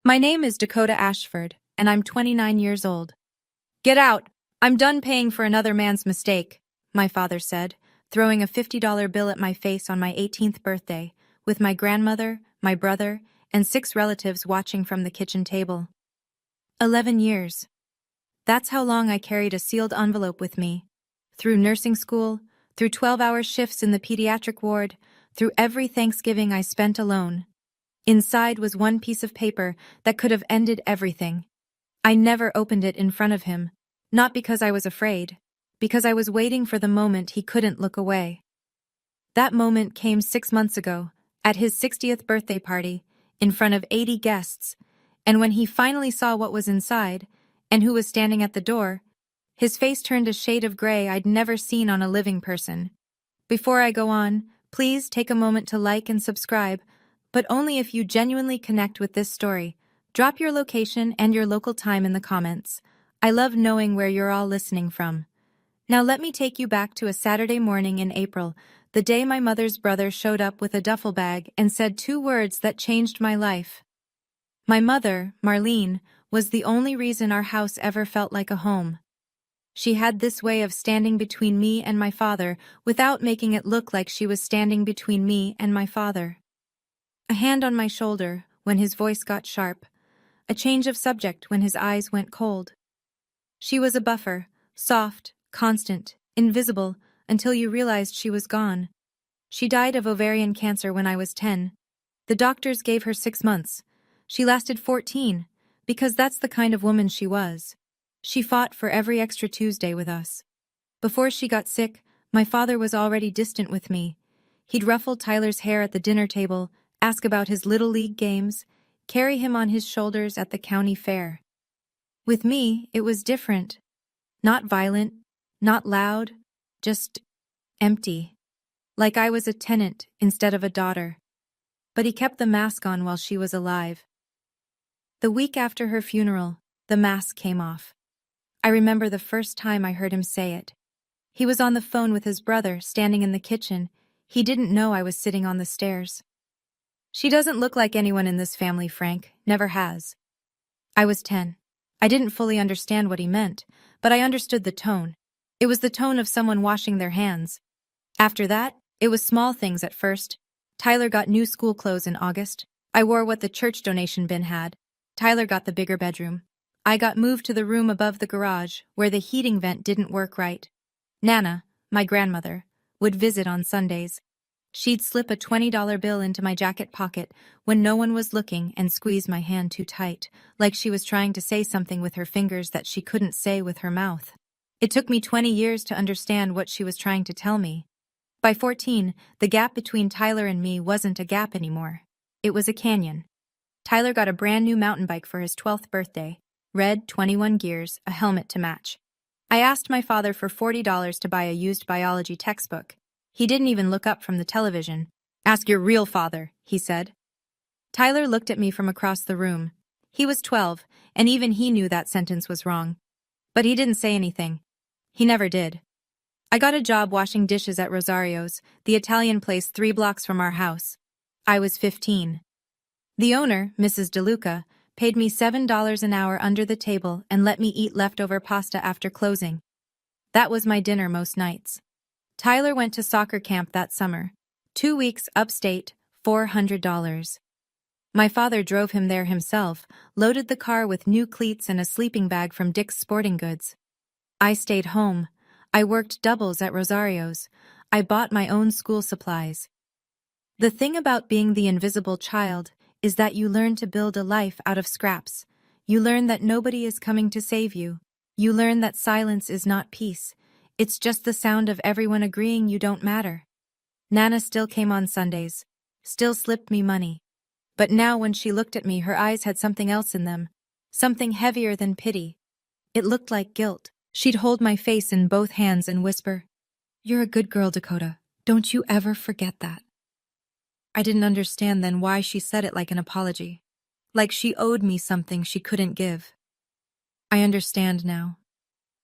My name is Dakota Ashford, and I'm 29 years old. Get out! I'm done paying for another man's mistake, my father said, throwing a $50 bill at my face on my 18th birthday, with my grandmother, my brother, and 6 relatives watching from the kitchen table. 11 years. That's how long I carried a sealed envelope with me. Through nursing school, through 12-hour shifts in the pediatric ward, through every Thanksgiving I spent alone. Inside was one piece of paper that could have ended everything. I never opened it in front of him, not because I was afraid, because I was waiting for the moment he couldn't look away. That moment came 6 months ago, at his 60th birthday party, in front of 80 guests, and when he finally saw what was inside, and who was standing at the door, his face turned a shade of gray I'd never seen on a living person. Before I go on, please take a moment to like and subscribe, but only if you genuinely connect with this story. Drop your location and your local time in the comments. I love knowing where you're all listening from. Now let me take you back to a Saturday morning in April, the day my mother's brother showed up with a duffel bag and said 2 words that changed my life. My mother, Marlene, was the only reason our house ever felt like a home. She had this way of standing between me and my father without making it look like she was standing between me and my father. A hand on my shoulder when his voice got sharp, a change of subject when his eyes went cold. She was a buffer, soft, constant, invisible, until you realized she was gone. She died of ovarian cancer when I was 10. The doctors gave her 6 months. She lasted 14, because that's the kind of woman she was. She fought for every extra Tuesday with us. Before she got sick, my father was already distant with me. He'd ruffle Tyler's hair at the dinner table, ask about his Little League games, carry him on his shoulders at the county fair. With me, it was different. Not violent, not loud, just empty. Like I was a tenant instead of a daughter. But he kept the mask on while she was alive. The week after her funeral, the mask came off. I remember the first time I heard him say it. He was on the phone with his brother, standing in the kitchen. He didn't know I was sitting on the stairs. She doesn't look like anyone in this family, Frank. Never has. I was 10. I didn't fully understand what he meant, but I understood the tone. It was the tone of someone washing their hands. After that, it was small things at first. Tyler got new school clothes in August. I wore what the church donation bin had. Tyler got the bigger bedroom. I got moved to the room above the garage, where the heating vent didn't work right. Nana, my grandmother, would visit on Sundays. She'd slip a $20 bill into my jacket pocket when no one was looking and squeeze my hand too tight, like she was trying to say something with her fingers that she couldn't say with her mouth. It took me 20 years to understand what she was trying to tell me. By 14, the gap between Tyler and me wasn't a gap anymore. It was a canyon. Tyler got a brand new mountain bike for his 12th birthday. Red, 21 gears, a helmet to match. I asked my father for $40 to buy a used biology textbook. He didn't even look up from the television. "Ask your real father," he said. Tyler looked at me from across the room. He was 12, and even he knew that sentence was wrong. But he didn't say anything. He never did. I got a job washing dishes at Rosario's, the Italian place 3 blocks from our house. I was 15. The owner, Mrs. DeLuca, paid me $7 an hour under the table and let me eat leftover pasta after closing. That was my dinner most nights. Tyler went to soccer camp that summer. 2 weeks upstate, $400. My father drove him there himself, loaded the car with new cleats and a sleeping bag from Dick's Sporting Goods. I stayed home. I worked doubles at Rosario's. I bought my own school supplies. The thing about being the invisible child is that you learn to build a life out of scraps. You learn that nobody is coming to save you. You learn that silence is not peace. It's just the sound of everyone agreeing you don't matter. Nana still came on Sundays, still slipped me money. But now when she looked at me, her eyes had something else in them, something heavier than pity. It looked like guilt. She'd hold my face in both hands and whisper, "You're a good girl, Dakota. Don't you ever forget that." I didn't understand then why she said it like an apology, like she owed me something she couldn't give. I understand now.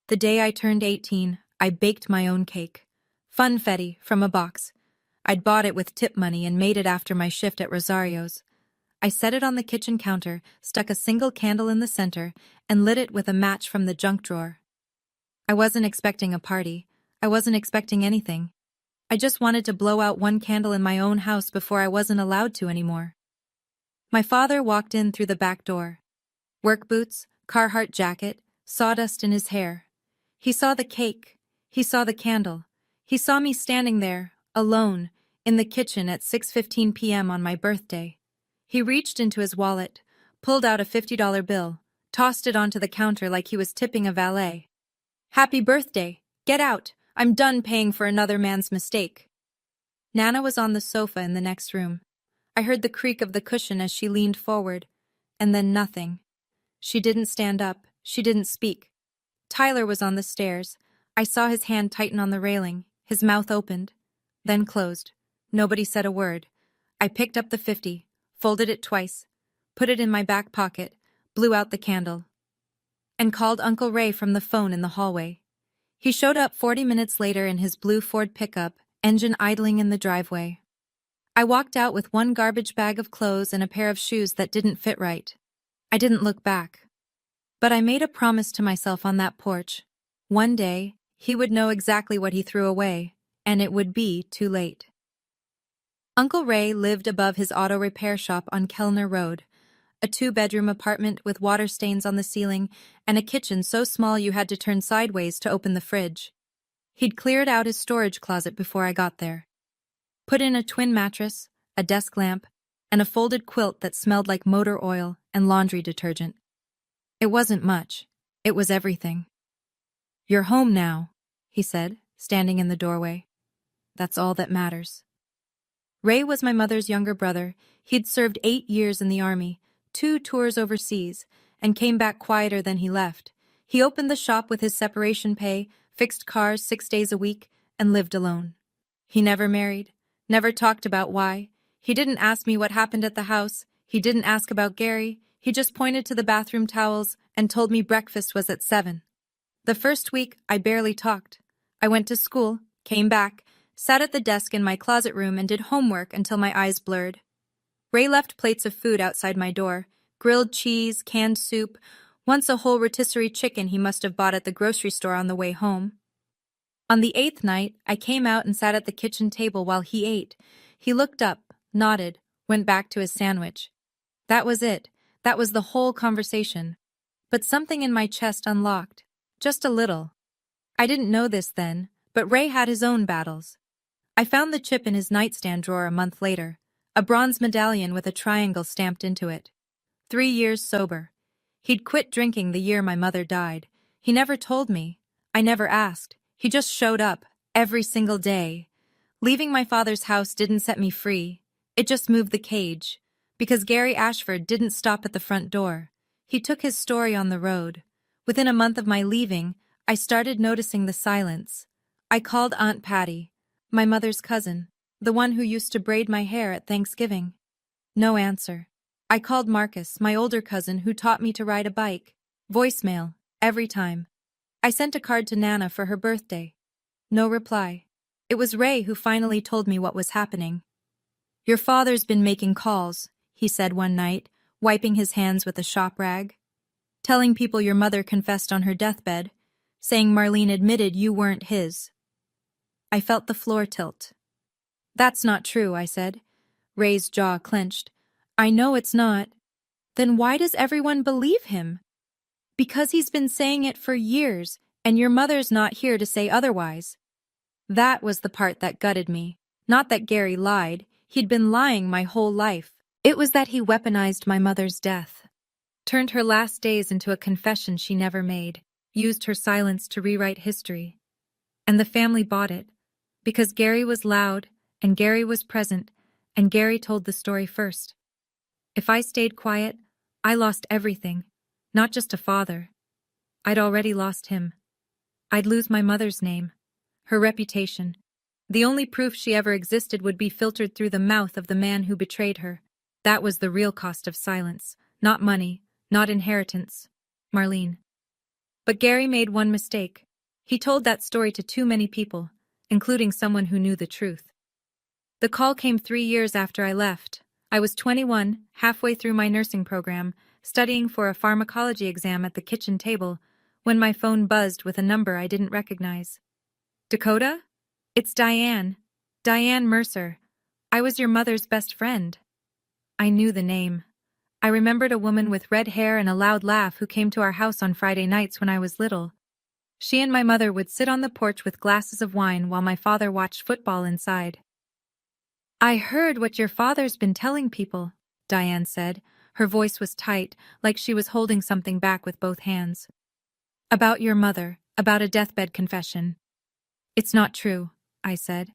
The day I turned 18, I baked my own cake. Funfetti, from a box. I'd bought it with tip money and made it after my shift at Rosario's. I set it on the kitchen counter, stuck a single candle in the center, and lit it with a match from the junk drawer. I wasn't expecting a party. I wasn't expecting anything. I just wanted to blow out one candle in my own house before I wasn't allowed to anymore. My father walked in through the back door. Work boots, Carhartt jacket, sawdust in his hair. He saw the cake. He saw the candle. He saw me standing there, alone, in the kitchen at 6:15 p.m. on my birthday. He reached into his wallet, pulled out a $50 bill, tossed it onto the counter like he was tipping a valet. "Happy birthday! Get out! I'm done paying for another man's mistake." Nana was on the sofa in the next room. I heard the creak of the cushion as she leaned forward, and then nothing. She didn't stand up. She didn't speak. Tyler was on the stairs. I saw his hand tighten on the railing. His mouth opened, then closed. Nobody said a word. I picked up the 50, folded it twice, put it in my back pocket, blew out the candle, and called Uncle Ray from the phone in the hallway. He showed up 40 minutes later in his blue Ford pickup, engine idling in the driveway. I walked out with one garbage bag of clothes and a pair of shoes that didn't fit right. I didn't look back. But I made a promise to myself on that porch. One day, he would know exactly what he threw away, and it would be too late. Uncle Ray lived above his auto repair shop on Kellner Road, a 2-bedroom apartment with water stains on the ceiling and a kitchen so small you had to turn sideways to open the fridge. He'd cleared out his storage closet before I got there. Put in a twin mattress, a desk lamp, and a folded quilt that smelled like motor oil and laundry detergent. It wasn't much. It was everything. "You're home now," he said, standing in the doorway. "That's all that matters." Ray was my mother's younger brother. He'd served 8 years in the Army, 2 tours overseas, and came back quieter than he left. He opened the shop with his separation pay, fixed cars 6 days a week, and lived alone. He never married, never talked about why. He didn't ask me what happened at the house. He didn't ask about Gary. He just pointed to the bathroom towels and told me breakfast was at 7. The first week, I barely talked. I went to school, came back, sat at the desk in my closet room and did homework until my eyes blurred. Ray left plates of food outside my door, grilled cheese, canned soup, once a whole rotisserie chicken he must have bought at the grocery store on the way home. On the 8th night, I came out and sat at the kitchen table while he ate. He looked up, nodded, went back to his sandwich. That was it. That was the whole conversation. But something in my chest unlocked. Just a little. I didn't know this then, but Ray had his own battles. I found the chip in his nightstand drawer a month later, a bronze medallion with a triangle stamped into it. 3 years sober. He'd quit drinking the year my mother died. He never told me. I never asked. He just showed up, every single day. Leaving my father's house didn't set me free. It just moved the cage. Because Gary Ashford didn't stop at the front door. He took his story on the road. Within a month of my leaving, I started noticing the silence. I called Aunt Patty, my mother's cousin, the one who used to braid my hair at Thanksgiving. No answer. I called Marcus, my older cousin who taught me to ride a bike. Voicemail, every time. I sent a card to Nana for her birthday. No reply. It was Ray who finally told me what was happening. "Your father's been making calls," he said one night, wiping his hands with a shop rag. "Telling people your mother confessed on her deathbed, saying Marlene admitted you weren't his." I felt the floor tilt. "That's not true," I said. Ray's jaw clenched. "I know it's not." "Then why does everyone believe him?" "Because he's been saying it for years, and your mother's not here to say otherwise." That was the part that gutted me. Not that Gary lied. He'd been lying my whole life. It was that he weaponized my mother's death. Turned her last days into a confession she never made. Used her silence to rewrite history. And the family bought it. Because Gary was loud, and Gary was present, and Gary told the story first. If I stayed quiet, I lost everything. Not just a father. I'd already lost him. I'd lose my mother's name. Her reputation. The only proof she ever existed would be filtered through the mouth of the man who betrayed her. That was the real cost of silence. Not money, not inheritance. Marlene. But Gary made one mistake. He told that story to too many people, including someone who knew the truth. The call came 3 years after I left. I was 21, halfway through my nursing program, studying for a pharmacology exam at the kitchen table, when my phone buzzed with a number I didn't recognize. Dakota? It's Diane. Diane Mercer. I was your mother's best friend. I knew the name. I remembered a woman with red hair and a loud laugh who came to our house on Friday nights when I was little. She and my mother would sit on the porch with glasses of wine while my father watched football inside. I heard what your father's been telling people, Diane said. Her voice was tight, like she was holding something back with both hands. About your mother, about a deathbed confession. It's not true, I said.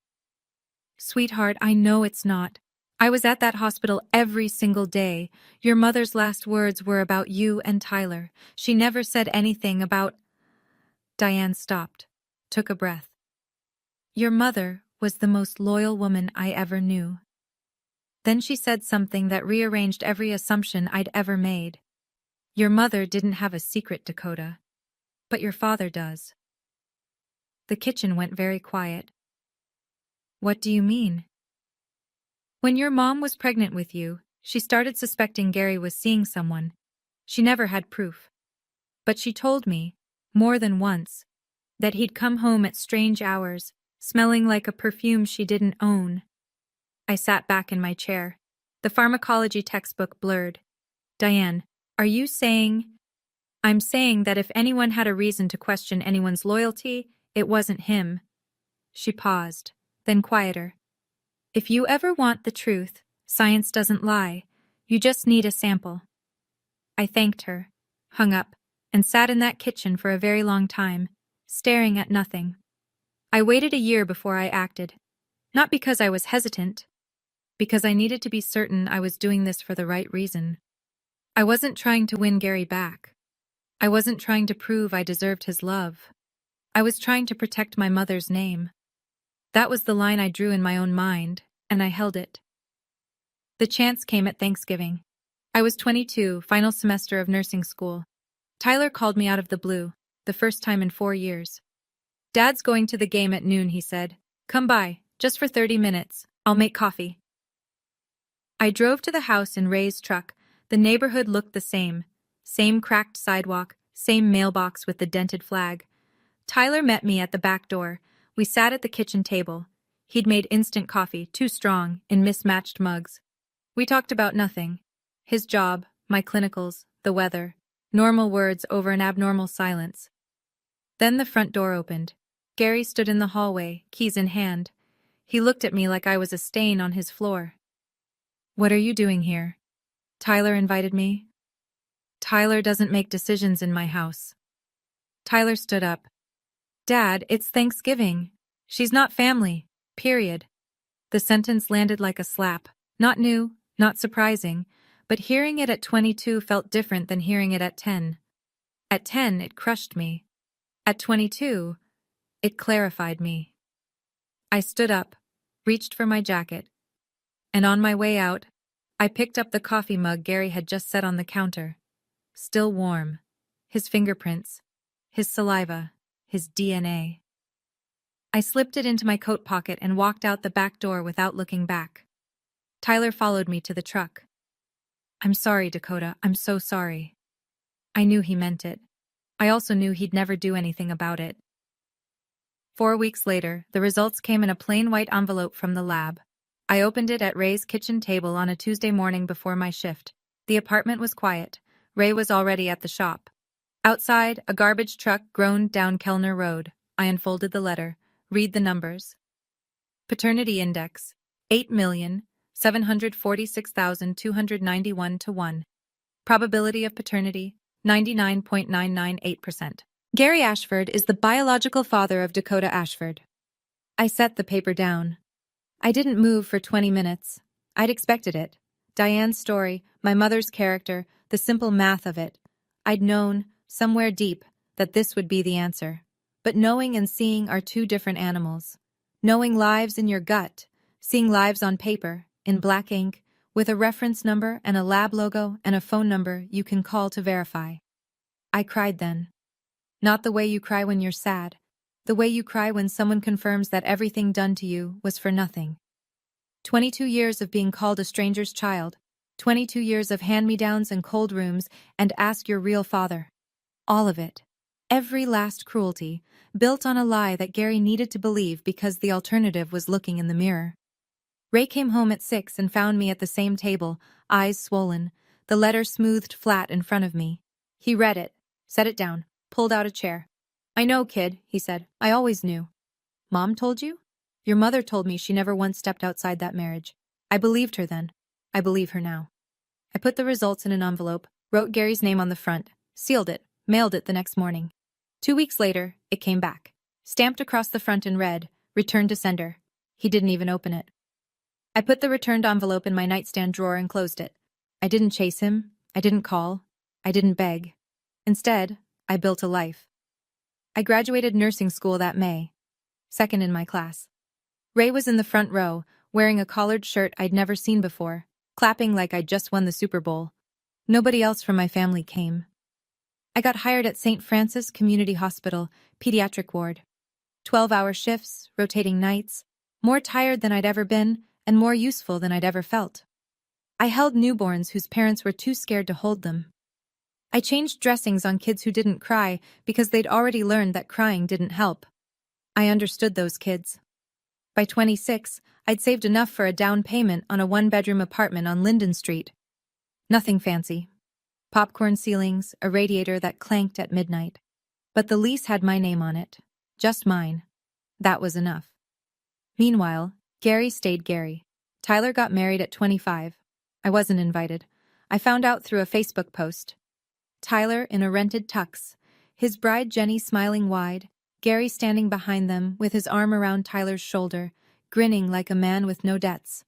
Sweetheart, I know it's not. I was at that hospital every single day. Your mother's last words were about you and Tyler. She never said anything about... Diane stopped, took a breath. Your mother was the most loyal woman I ever knew. Then she said something that rearranged every assumption I'd ever made. Your mother didn't have a secret, Dakota. But your father does. The kitchen went very quiet. What do you mean? When your mom was pregnant with you, she started suspecting Gary was seeing someone. She never had proof. But she told me, more than once, that he'd come home at strange hours, smelling like a perfume she didn't own. I sat back in my chair. The pharmacology textbook blurred. Diane, are you saying... I'm saying that if anyone had a reason to question anyone's loyalty, it wasn't him. She paused, then quieter. If you ever want the truth, science doesn't lie. You just need a sample. I thanked her, hung up, and sat in that kitchen for a very long time, staring at nothing. I waited a year before I acted. Not because I was hesitant, because I needed to be certain I was doing this for the right reason. I wasn't trying to win Gary back. I wasn't trying to prove I deserved his love. I was trying to protect my mother's name. That was the line I drew in my own mind, and I held it. The chance came at Thanksgiving. I was 22, final semester of nursing school. Tyler called me out of the blue, the first time in 4 years. Dad's going to the game at noon, he said. Come by, just for 30 minutes. I'll make coffee. I drove to the house in Ray's truck. The neighborhood looked the same. Same cracked sidewalk, same mailbox with the dented flag. Tyler met me at the back door. We sat at the kitchen table. He'd made instant coffee, too strong, in mismatched mugs. We talked about nothing. His job, my clinicals, the weather. Normal words over an abnormal silence. Then the front door opened. Gary stood in the hallway, keys in hand. He looked at me like I was a stain on his floor. What are you doing here? Tyler invited me. Tyler doesn't make decisions in my house. Tyler stood up. Dad, it's Thanksgiving. She's not family. Period. The sentence landed like a slap. Not new, not surprising, but hearing it at 22 felt different than hearing it at 10. At 10, it crushed me. At 22, it clarified me. I stood up, reached for my jacket, and on my way out, I picked up the coffee mug Gary had just set on the counter. Still warm. His fingerprints, his saliva, his DNA. I slipped it into my coat pocket and walked out the back door without looking back. Tyler followed me to the truck. I'm sorry, Dakota. I'm so sorry. I knew he meant it. I also knew he'd never do anything about it. 4 weeks later, the results came in a plain white envelope from the lab. I opened it at Ray's kitchen table on a Tuesday morning before my shift. The apartment was quiet. Ray was already at the shop. Outside, a garbage truck groaned down Kellner Road. I unfolded the letter. Read the numbers. Paternity index, 8,746,291 to 1. Probability of paternity, 99.998%. Gary Ashford is the biological father of Dakota Ashford. I set the paper down. I didn't move for 20 minutes. I'd expected it. Diane's story, my mother's character, the simple math of it. I'd known, somewhere deep, that this would be the answer. But knowing and seeing are two different animals. Knowing lives in your gut, seeing lives on paper, in black ink, with a reference number and a lab logo and a phone number you can call to verify. I cried then. Not the way you cry when you're sad, the way you cry when someone confirms that everything done to you was for nothing. 22 years of being called a stranger's child. 22 years of hand-me-downs and cold rooms and ask your real father. All of it. Every last cruelty, built on a lie that Gary needed to believe because the alternative was looking in the mirror. Ray came home at 6 and found me at the same table, eyes swollen, the letter smoothed flat in front of me. He read it, set it down, pulled out a chair. "I know, kid," he said. "I always knew." "Mom told you?" "Your mother told me she never once stepped outside that marriage." I believed her then. I believe her now. I put the results in an envelope, wrote Gary's name on the front, sealed it, mailed it the next morning. 2 weeks later, it came back. Stamped across the front in red, "Return to sender." He didn't even open it. I put the returned envelope in my nightstand drawer and closed it. I didn't chase him. I didn't call. I didn't beg. Instead, I built a life. I graduated nursing school that May. Second in my class. Ray was in the front row, wearing a collared shirt I'd never seen before, clapping like I'd just won the Super Bowl. Nobody else from my family came. I got hired at St. Francis Community Hospital, pediatric ward. 12-hour shifts, rotating nights, more tired than I'd ever been, and more useful than I'd ever felt. I held newborns whose parents were too scared to hold them. I changed dressings on kids who didn't cry because they'd already learned that crying didn't help. I understood those kids. By 26, I'd saved enough for a down payment on a one-bedroom apartment on Linden Street. Nothing fancy. Popcorn ceilings, a radiator that clanked at midnight. But the lease had my name on it. Just mine. That was enough. Meanwhile, Gary stayed Gary. Tyler got married at 25. I wasn't invited. I found out through a Facebook post. Tyler in a rented tux, his bride Jenny smiling wide, Gary standing behind them with his arm around Tyler's shoulder, grinning like a man with no debts.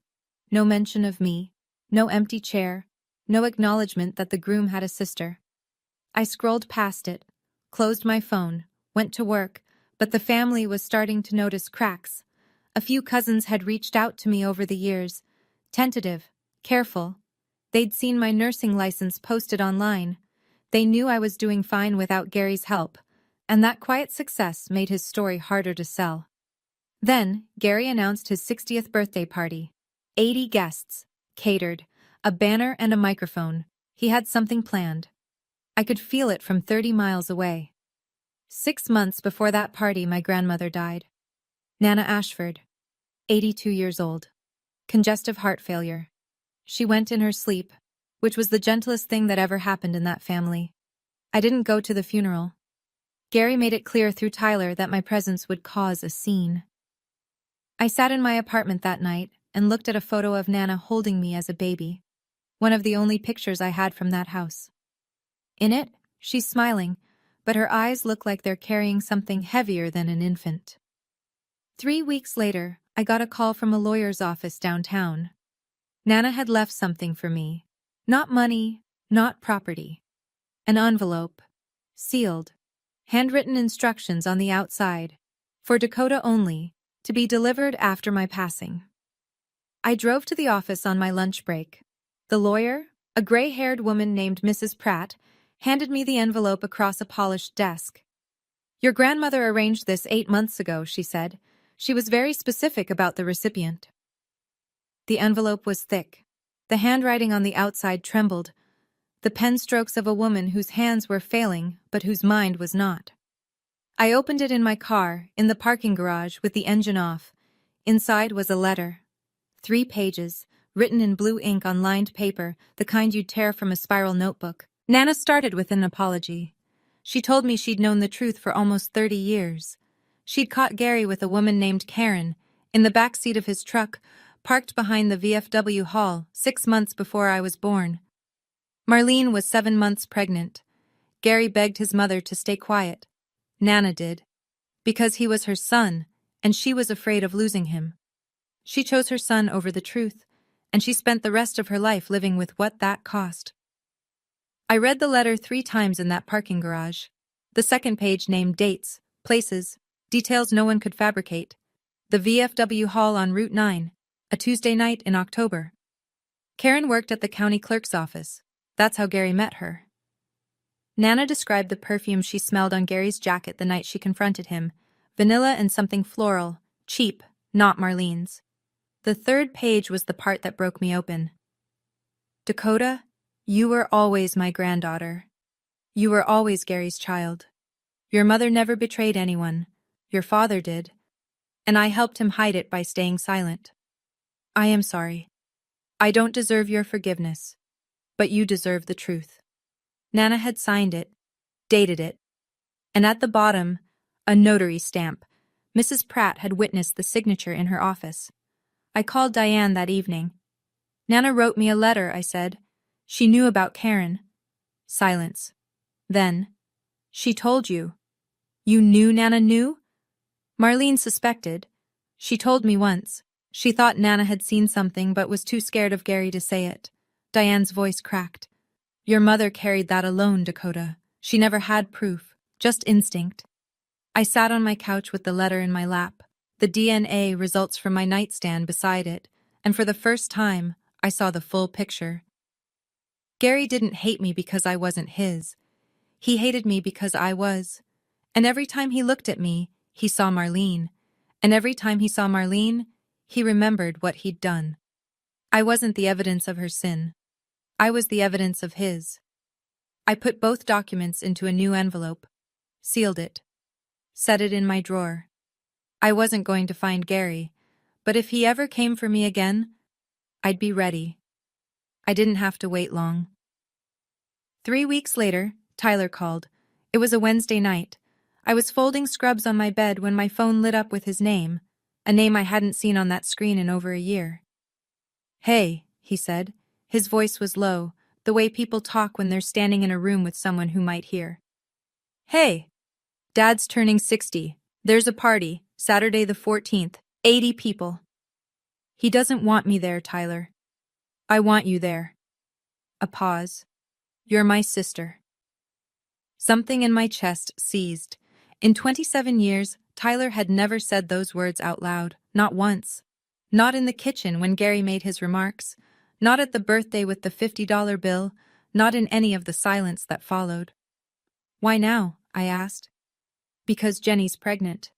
No mention of me, no empty chair, no acknowledgement that the groom had a sister. I scrolled past it, closed my phone, went to work, but the family was starting to notice cracks. A few cousins had reached out to me over the years, tentative, careful. They'd seen my nursing license posted online. They knew I was doing fine without Gary's help, and that quiet success made his story harder to sell. Then, Gary announced his 60th birthday party. 80 guests, catered, a banner and a microphone. He had something planned. I could feel it from 30 miles away. 6 months before that party, my grandmother died. Nana Ashford, 82 years old. Congestive heart failure. She went in her sleep, which was the gentlest thing that ever happened in that family. I didn't go to the funeral. Gary made it clear through Tyler that my presence would cause a scene. I sat in my apartment that night and looked at a photo of Nana holding me as a baby, one of the only pictures I had from that house. In it, she's smiling, but her eyes look like they're carrying something heavier than an infant. 3 weeks later, I got a call from a lawyer's office downtown. Nana had left something for me. Not money, not property. An envelope, sealed, handwritten instructions on the outside, for Dakota only, to be delivered after my passing. I drove to the office on my lunch break. The lawyer, a gray-haired woman named Mrs. Pratt, handed me the envelope across a polished desk. "Your grandmother arranged this 8 months ago," she said. She was very specific about the recipient. The envelope was thick. The handwriting on the outside trembled, the pen strokes of a woman whose hands were failing but whose mind was not. I opened it in my car, in the parking garage, with the engine off. Inside was a letter. 3 pages, written in blue ink on lined paper, the kind you'd tear from a spiral notebook. Nana started with an apology. She told me she'd known the truth for almost 30 years. She'd caught Gary with a woman named Karen, in the back seat of his truck, parked behind the VFW hall, 6 months before I was born. Marlene was 7 months pregnant. Gary begged his mother to stay quiet. Nana did. Because he was her son, and she was afraid of losing him. She chose her son over the truth, and she spent the rest of her life living with what that cost. I read the letter 3 times in that parking garage. The second page named dates, places, details no one could fabricate. The VFW hall on Route 9, a Tuesday night in October. Karen worked at the county clerk's office. That's how Gary met her. Nana described the perfume she smelled on Gary's jacket the night she confronted him. Vanilla and something floral, cheap, not Marlene's. The third page was the part that broke me open. Dakota, you were always my granddaughter. You were always Gary's child. Your mother never betrayed anyone. Your father did. And I helped him hide it by staying silent. I am sorry. I don't deserve your forgiveness. But you deserve the truth. Nana had signed it, dated it, and at the bottom, a notary stamp. Mrs. Pratt had witnessed the signature in her office. I called Diane that evening. Nana wrote me a letter, I said. She knew about Karen. Silence. Then, she told you. You knew Nana knew? Marlene suspected. She told me once. She thought Nana had seen something but was too scared of Gary to say it. Diane's voice cracked. Your mother carried that alone, Dakota. She never had proof, just instinct. I sat on my couch with the letter in my lap, the DNA results from my nightstand beside it, and for the first time, I saw the full picture. Gary didn't hate me because I wasn't his. He hated me because I was. And every time he looked at me, he saw Marlene. And every time he saw Marlene, he remembered what he'd done. I wasn't the evidence of her sin. I was the evidence of his. I put both documents into a new envelope, sealed it, set it in my drawer. I wasn't going to find Gary, but if he ever came for me again, I'd be ready. I didn't have to wait long. 3 weeks later, Tyler called. It was a Wednesday night. I was folding scrubs on my bed when my phone lit up with his name, a name I hadn't seen on that screen in over a year. Hey, he said. His voice was low, the way people talk when they're standing in a room with someone who might hear. Hey, Dad's turning 60. There's a party, Saturday the 14th, 80 people. He doesn't want me there, Tyler. I want you there. A pause. You're my sister. Something in my chest seized. In 27 years, Tyler had never said those words out loud, not once. Not in the kitchen when Gary made his remarks, not at the birthday with the $50 bill, not in any of the silence that followed. Why now? I asked. Because Jenny's pregnant.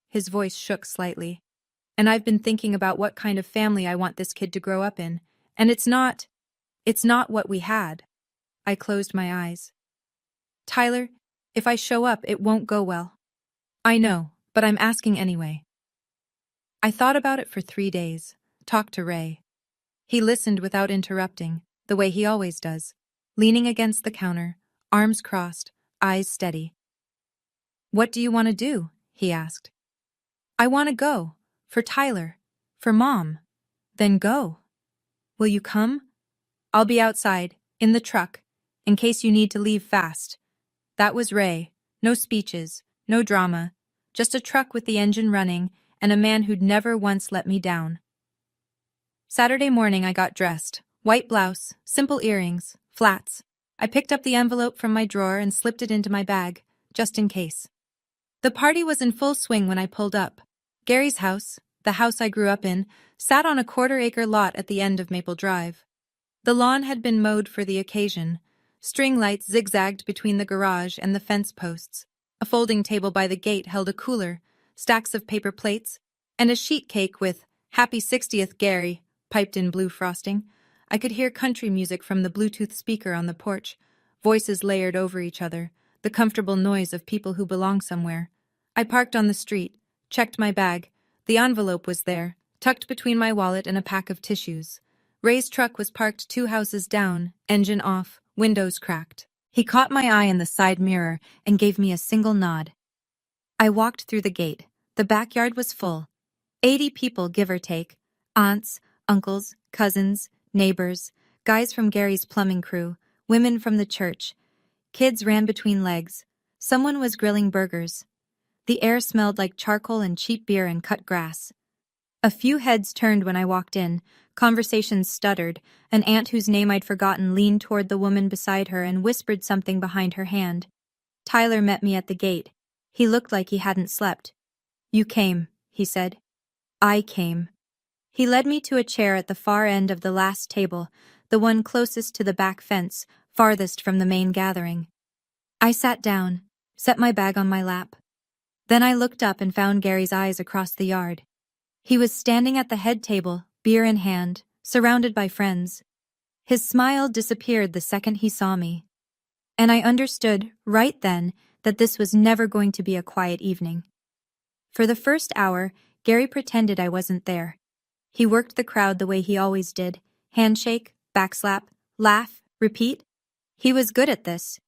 His voice shook slightly. And I've been thinking about what kind of family I want this kid to grow up in, and it's not what we had. I closed my eyes. Tyler, if I show up, it won't go well. I know, but I'm asking anyway. I thought about it for 3 days, talked to Ray. He listened without interrupting, the way he always does, leaning against the counter, arms crossed, eyes steady. What do you want to do? He asked. I want to go. For Tyler. For Mom. Then go. Will you come? I'll be outside, in the truck, in case you need to leave fast. That was Ray. No speeches, no drama, just a truck with the engine running and a man who'd never once let me down. Saturday morning I got dressed. White blouse, simple earrings, flats. I picked up the envelope from my drawer and slipped it into my bag, just in case. The party was in full swing when I pulled up. Gary's house, the house I grew up in, sat on a quarter-acre lot at the end of Maple Drive. The lawn had been mowed for the occasion. String lights zigzagged between the garage and the fence posts. A folding table by the gate held a cooler, stacks of paper plates, and a sheet cake with "Happy 60th, Gary" piped in blue frosting. I could hear country music from the Bluetooth speaker on the porch, voices layered over each other, the comfortable noise of people who belong somewhere. I parked on the street, checked my bag. The envelope was there, tucked between my wallet and a pack of tissues. Ray's truck was parked 2 houses down, engine off, windows cracked. He caught my eye in the side mirror and gave me a single nod. I walked through the gate. The backyard was full. 80 people, give or take. Aunts, uncles, cousins, neighbors, guys from Gary's plumbing crew, women from the church. Kids ran between legs. Someone was grilling burgers. The air smelled like charcoal and cheap beer and cut grass. A few heads turned when I walked in. Conversations stuttered. An aunt whose name I'd forgotten leaned toward the woman beside her and whispered something behind her hand. Tyler met me at the gate. He looked like he hadn't slept. You came, he said. I came. He led me to a chair at the far end of the last table, the one closest to the back fence, farthest from the main gathering. I sat down, set my bag on my lap. Then I looked up and found Gary's eyes across the yard. He was standing at the head table, beer in hand, surrounded by friends. His smile disappeared the second he saw me. And I understood, right then, that this was never going to be a quiet evening. For the first hour, Gary pretended I wasn't there. He worked the crowd the way he always did. Handshake, backslap, laugh, repeat. He was good at this.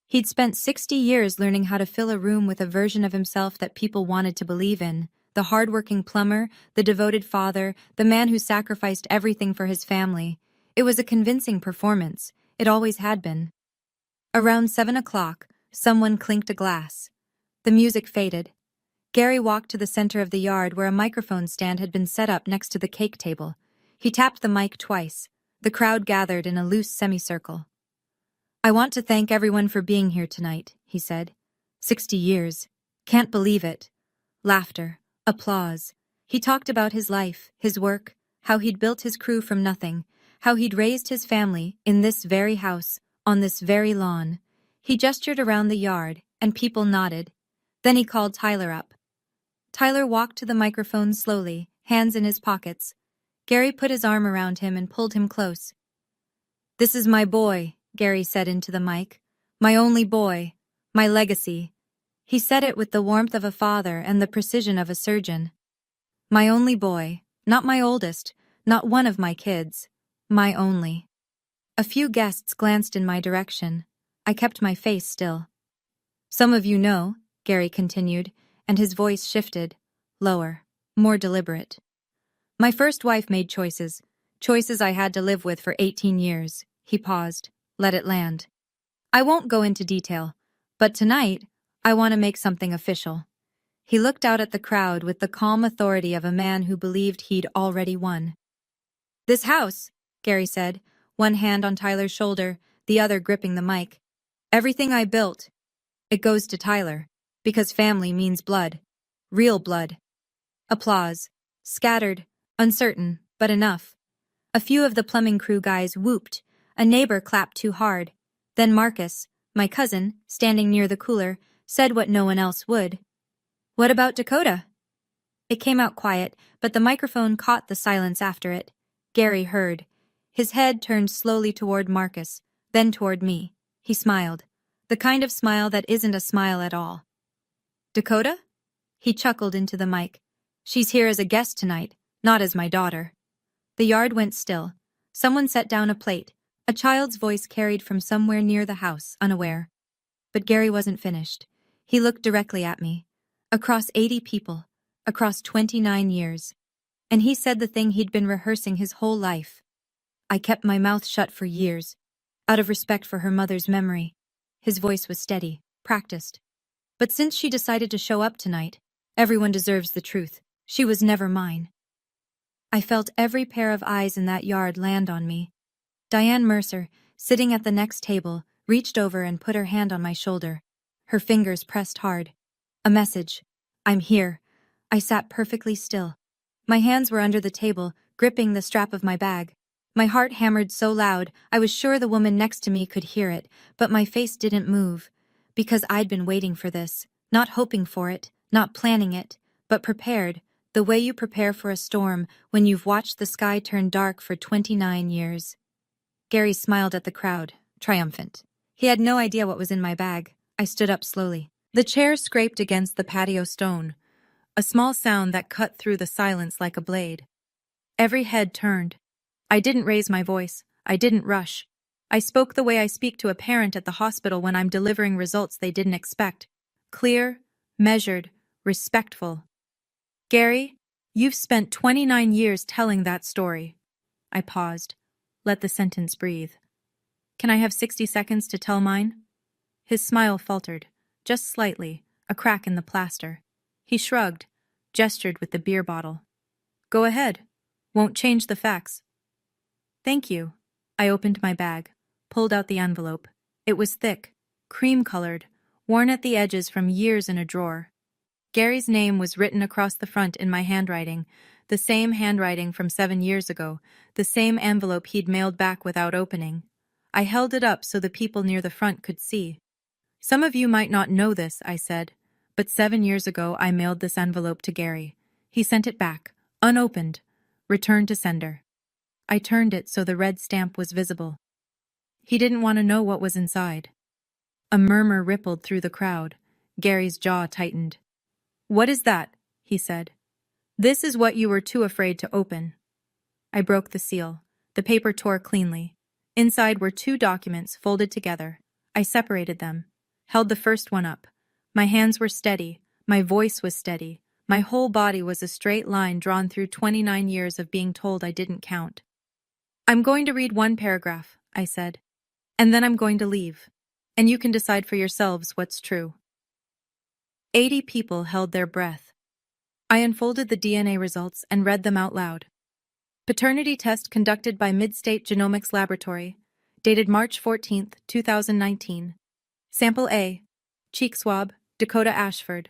He'd spent 60 years learning how to fill a room with a version of himself that people wanted to believe in. The hard-working plumber, the devoted father, the man who sacrificed everything for his family. It was a convincing performance. It always had been. Around 7 o'clock, someone clinked a glass. The music faded. Gary walked to the center of the yard where a microphone stand had been set up next to the cake table. He tapped the mic twice. The crowd gathered in a loose semicircle. "I want to thank everyone for being here tonight," he said. 60 years. Can't believe it. Laughter. Applause. He talked about his life, his work, how he'd built his crew from nothing, how he'd raised his family in this very house, on this very lawn. He gestured around the yard, and people nodded. Then he called Tyler up. Tyler walked to the microphone slowly, hands in his pockets. Gary put his arm around him and pulled him close. "This is my boy," Gary said into the mic. "My only boy. My legacy." He said it with the warmth of a father and the precision of a surgeon. My only boy, not my oldest, not one of my kids. My only. A few guests glanced in my direction. I kept my face still. "Some of you know," Gary continued, and his voice shifted, lower, more deliberate. "My first wife made choices I had to live with for 18 years. He paused, let it land. "I won't go into detail, but tonight, I want to make something official." He looked out at the crowd with the calm authority of a man who believed he'd already won. "This house," Gary said, one hand on Tyler's shoulder, the other gripping the mic. "Everything I built, it goes to Tyler, because family means blood. Real blood." Applause. Scattered, uncertain, but enough. A few of the plumbing crew guys whooped. A neighbor clapped too hard. Then Marcus, my cousin, standing near the cooler, said what no one else would. "What about Dakota?" It came out quiet, but the microphone caught the silence after it. Gary heard. His head turned slowly toward Marcus, then toward me. He smiled. The kind of smile that isn't a smile at all. "Dakota?" He chuckled into the mic. "She's here as a guest tonight, not as my daughter." The yard went still. Someone set down a plate. A child's voice carried from somewhere near the house, unaware. But Gary wasn't finished. He looked directly at me. Across 80 people. Across 29 years. And he said the thing he'd been rehearsing his whole life. "I kept my mouth shut for years, out of respect for her mother's memory." His voice was steady, practiced. "But since she decided to show up tonight, everyone deserves the truth. She was never mine." I felt every pair of eyes in that yard land on me. Diane Mercer, sitting at the next table, reached over and put her hand on my shoulder. Her fingers pressed hard. A message. "I'm here." I sat perfectly still. My hands were under the table, gripping the strap of my bag. My heart hammered so loud, I was sure the woman next to me could hear it, but my face didn't move. Because I'd been waiting for this, not hoping for it, not planning it, but prepared, the way you prepare for a storm when you've watched the sky turn dark for 29 years. Gary smiled at the crowd, triumphant. He had no idea what was in my bag. I stood up slowly. The chair scraped against the patio stone, a small sound that cut through the silence like a blade. Every head turned. I didn't raise my voice. I didn't rush. I spoke the way I speak to a parent at the hospital when I'm delivering results they didn't expect. Clear, measured, respectful. "Gary, you've spent 29 years telling that story." I paused. Let the sentence breathe. "Can I have 60 seconds to tell mine?" His smile faltered, just slightly, a crack in the plaster. He shrugged, gestured with the beer bottle. "Go ahead. Won't change the facts." "Thank you." I opened my bag, pulled out the envelope. It was thick, cream-colored, worn at the edges from years in a drawer. Gary's name was written across the front in my handwriting, the same handwriting from 7 years ago, the same envelope he'd mailed back without opening. I held it up so the people near the front could see. "Some of you might not know this," I said, "but 7 years ago I mailed this envelope to Gary. He sent it back, unopened. Return to sender. I turned it so the red stamp was visible. He didn't want to know what was inside. A murmur rippled through the crowd. Gary's jaw tightened. "What is that?" he said. "This is what you were too afraid to open." I broke the seal. The paper tore cleanly. Inside were 2 documents folded together. I separated them, held the first one up. My hands were steady. My voice was steady. My whole body was a straight line drawn through 29 years of being told I didn't count. "I'm going to read 1 paragraph," I said. "And then I'm going to leave. And you can decide for yourselves what's true." 80 people held their breath. I unfolded the DNA results and read them out loud. Paternity test conducted by Midstate Genomics Laboratory, dated March 14, 2019. Sample A, cheek swab, Dakota Ashford.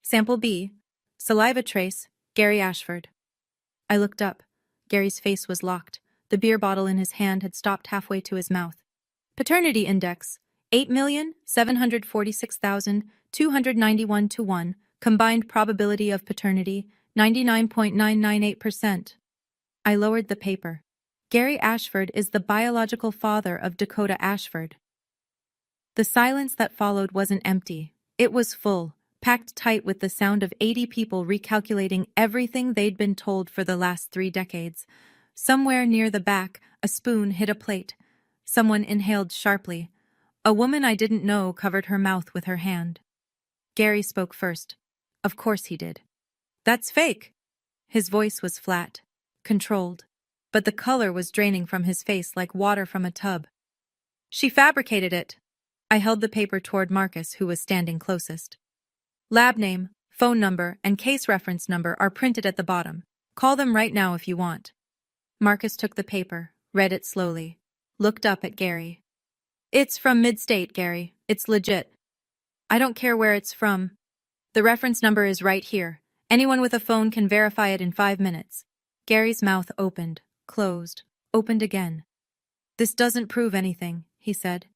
Sample B, saliva trace, Gary Ashford. I looked up. Gary's face was locked. The beer bottle in his hand had stopped halfway to his mouth. Paternity index, 8,746,291 to 1. Combined probability of paternity, 99.998%. I lowered the paper. Gary Ashford is the biological father of Dakota Ashford. The silence that followed wasn't empty. It was full, packed tight with the sound of 80 people recalculating everything they'd been told for the last 3 decades. Somewhere near the back, a spoon hit a plate. Someone inhaled sharply. A woman I didn't know covered her mouth with her hand. Gary spoke first. Of course he did. "That's fake." His voice was flat, controlled, but the color was draining from his face like water from a tub. "She fabricated it." I held the paper toward Marcus, who was standing closest. "Lab name, phone number, and case reference number are printed at the bottom. Call them right now if you want." Marcus took the paper, read it slowly, looked up at Gary. "It's from Midstate, Gary. It's legit. I don't care where it's from. The reference number is right here. Anyone with a phone can verify it in 5 minutes." Gary's mouth opened, closed, opened again. "This doesn't prove anything," he said.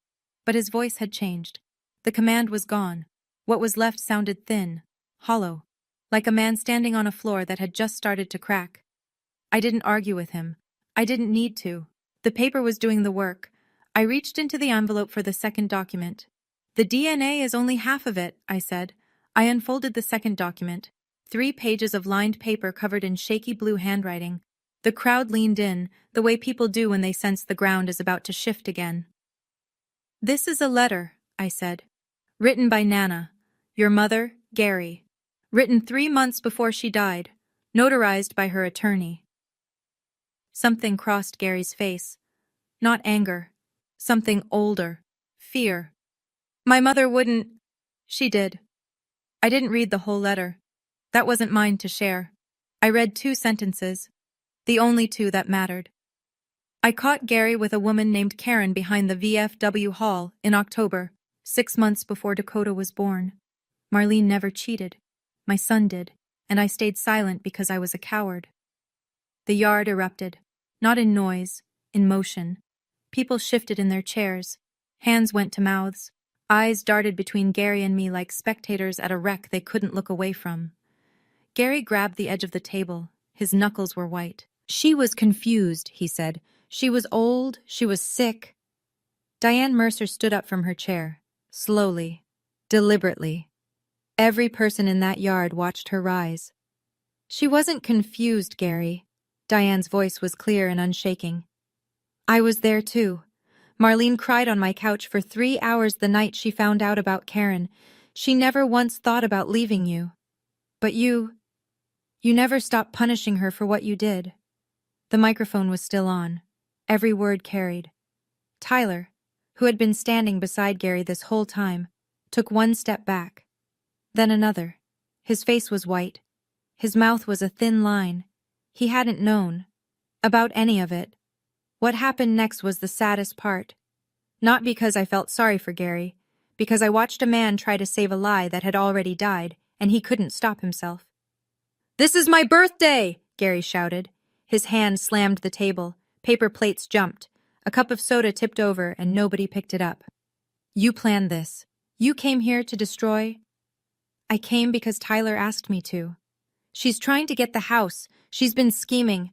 But his voice had changed. The command was gone. What was left sounded thin, hollow, like a man standing on a floor that had just started to crack. I didn't argue with him. I didn't need to. The paper was doing the work. I reached into the envelope for the second document. "The DNA is only half of it," I said. I unfolded the second document. 3 pages of lined paper covered in shaky blue handwriting. The crowd leaned in, the way people do when they sense the ground is about to shift again. "This is a letter," I said. "Written by Nana, your mother, Gary. Written 3 months before she died. Notarized by her attorney." Something crossed Gary's face. Not anger. Something older. Fear. "My mother wouldn't—" "She did." I didn't read the whole letter. That wasn't mine to share. I read 2 sentences. The only 2 that mattered. "I caught Gary with a woman named Karen behind the VFW hall in October, 6 months before Dakota was born. Marlene never cheated. My son did, and I stayed silent because I was a coward." The yard erupted. Not in noise, in motion. People shifted in their chairs. Hands went to mouths. Eyes darted between Gary and me like spectators at a wreck they couldn't look away from. Gary grabbed the edge of the table. His knuckles were white. "She was confused," he said. "She was old. She was sick." Diane Mercer stood up from her chair. Slowly. Deliberately. Every person in that yard watched her rise. "She wasn't confused, Gary." Diane's voice was clear and unshaking. "I was there too. Marlene cried on my couch for 3 hours the night she found out about Karen. She never once thought about leaving you. But you never stopped punishing her for what you did." The microphone was still on. Every word carried. Tyler, who had been standing beside Gary this whole time, took 1 step back. Then another. His face was white. His mouth was a thin line. He hadn't known about any of it. What happened next was the saddest part. Not because I felt sorry for Gary, because I watched a man try to save a lie that had already died, and he couldn't stop himself. "This is my birthday!" Gary shouted. His hand slammed the table. Paper plates jumped. A cup of soda tipped over, and nobody picked it up. "You planned this. You came here to destroy—" "I came because Tyler asked me to. She's trying to get the house. She's been scheming.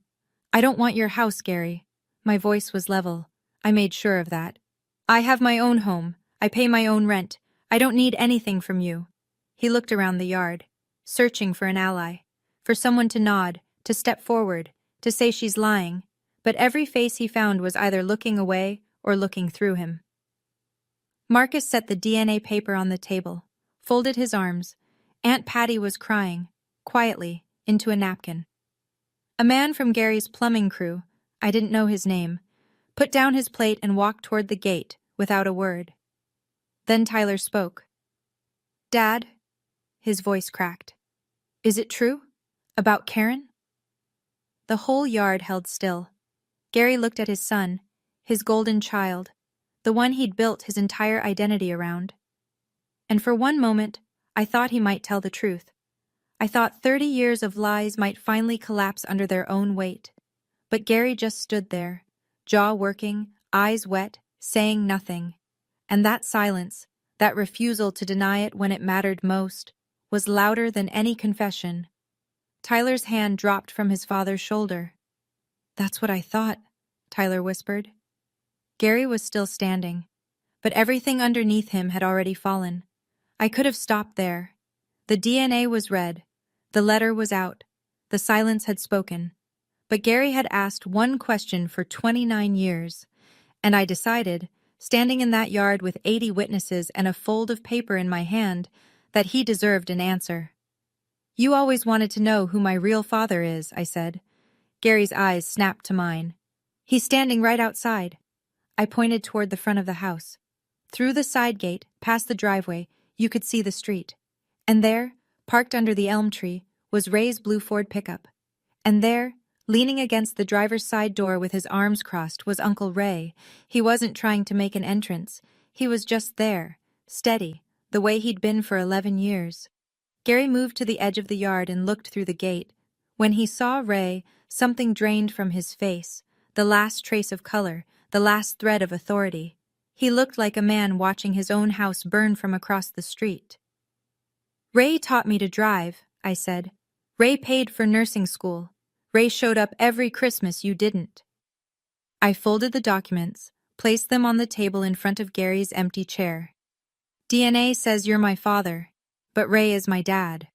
I don't want your house, Gary. My voice was level. I made sure of that. I have my own home. I pay my own rent. I don't need anything from you. He looked around the yard, searching for an ally, for someone to nod, to step forward, to say she's lying, but every face he found was either looking away or looking through him. Marcus set the DNA paper on the table, folded his arms. Aunt Patty was crying, quietly, into a napkin. A man from Gary's plumbing crew, I didn't know his name, put down his plate and walked toward the gate without a word. Then Tyler spoke. "Dad," his voice cracked. "Is it true? About Karen?" The whole yard held still. Gary looked at his son, his golden child, the one he'd built his entire identity around. And for one moment, I thought he might tell the truth. I thought 30 years of lies might finally collapse under their own weight. But Gary just stood there, jaw working, eyes wet, saying nothing. And that silence, that refusal to deny it when it mattered most, was louder than any confession. Tyler's hand dropped from his father's shoulder. "That's what I thought," Tyler whispered. Gary was still standing, but everything underneath him had already fallen. I could have stopped there. The DNA was red. The letter was out. The silence had spoken. But Gary had asked one question for 29 years, and I decided, standing in that yard with 80 witnesses and a fold of paper in my hand, that he deserved an answer. "You always wanted to know who my real father is," I said. Gary's eyes snapped to mine. "He's standing right outside." I pointed toward the front of the house. Through the side gate, past the driveway, you could see the street. And there, parked under the elm tree, was Ray's blue Ford pickup. And there, leaning against the driver's side door with his arms crossed, was Uncle Ray. He wasn't trying to make an entrance. He was just there, steady, the way he'd been for 11 years. Gary moved to the edge of the yard and looked through the gate. When he saw Ray, something drained from his face, the last trace of color, the last thread of authority. He looked like a man watching his own house burn from across the street. "Ray taught me to drive," I said. "Ray paid for nursing school. Ray showed up every Christmas you didn't." I folded the documents, placed them on the table in front of Gary's empty chair. "DNA says you're my father, but Ray is my dad."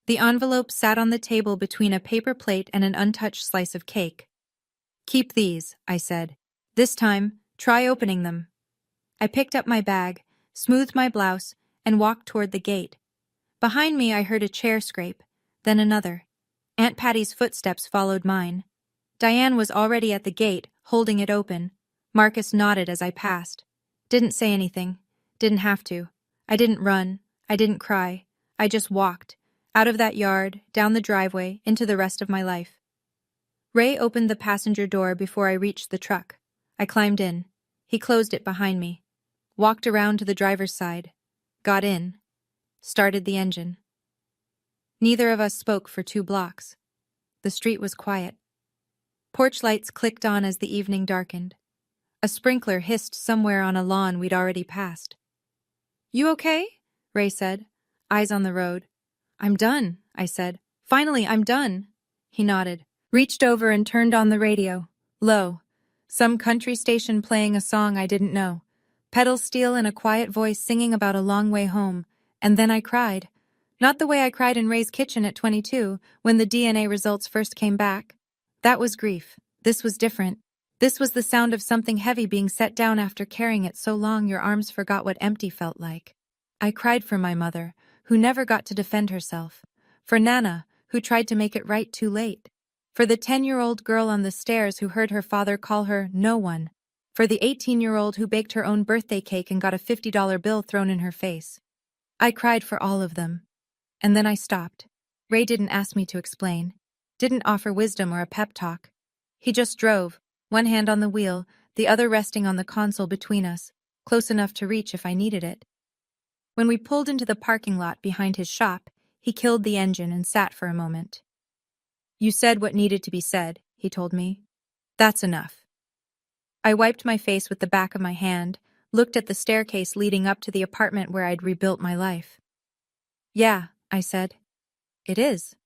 The envelope sat on the table between a paper plate and an untouched slice of cake. "Keep these," I said. "This time, try opening them." I picked up my bag, smoothed my blouse, and walked toward the gate. Behind me I heard a chair scrape, then another. Aunt Patty's footsteps followed mine. Diane was already at the gate, holding it open. Marcus nodded as I passed. Didn't say anything. Didn't have to. I didn't run. I didn't cry. I just walked, out of that yard, down the driveway, into the rest of my life. Ray opened the passenger door before I reached the truck. I climbed in. He closed it behind me. Walked around to the driver's side. Got in. Started the engine. Neither of us spoke for 2 blocks. The street was quiet. Porch lights clicked on as the evening darkened. A sprinkler hissed somewhere on a lawn we'd already passed. "You okay?" Ray said, eyes on the road. "I'm done," I said. "Finally, I'm done." He nodded, reached over and turned on the radio. Low. Some country station playing a song I didn't know. Pedal steel and a quiet voice singing about a long way home. And then I cried. Not the way I cried in Ray's kitchen at 22, when the DNA results first came back. That was grief. This was different. This was the sound of something heavy being set down after carrying it so long your arms forgot what empty felt like. I cried for my mother, who never got to defend herself. For Nana, who tried to make it right too late. For the 10-year-old girl on the stairs who heard her father call her no one. For the 18-year-old who baked her own birthday cake and got a $50 bill thrown in her face. I cried for all of them. And then I stopped. Ray didn't ask me to explain. Didn't offer wisdom or a pep talk. He just drove, one hand on the wheel, the other resting on the console between us, close enough to reach if I needed it. When we pulled into the parking lot behind his shop, he killed the engine and sat for a moment. "You said what needed to be said," he told me. "That's enough." I wiped my face with the back of my hand, looked at the staircase leading up to the apartment where I'd rebuilt my life. "Yeah," I said. "It is."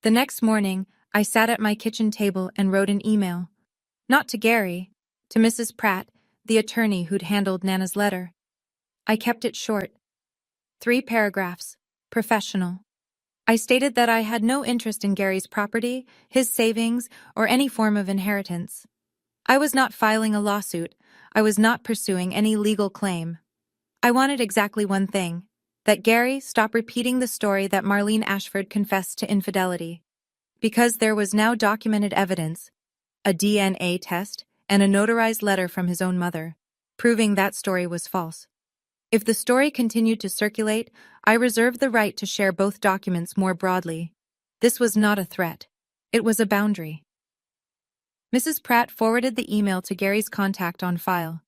The next morning, I sat at my kitchen table and wrote an email. Not to Gary, to Mrs. Pratt, the attorney who'd handled Nana's letter. I kept it short. 3 paragraphs. Professional. I stated that I had no interest in Gary's property, his savings, or any form of inheritance. I was not filing a lawsuit. I was not pursuing any legal claim. I wanted exactly one thing: that Gary stop repeating the story that Marlene Ashford confessed to infidelity. Because there was now documented evidence, a DNA test, and a notarized letter from his own mother, proving that story was false. If the story continued to circulate, I reserved the right to share both documents more broadly. This was not a threat. It was a boundary. Mrs. Pratt forwarded the email to Gary's contact on file.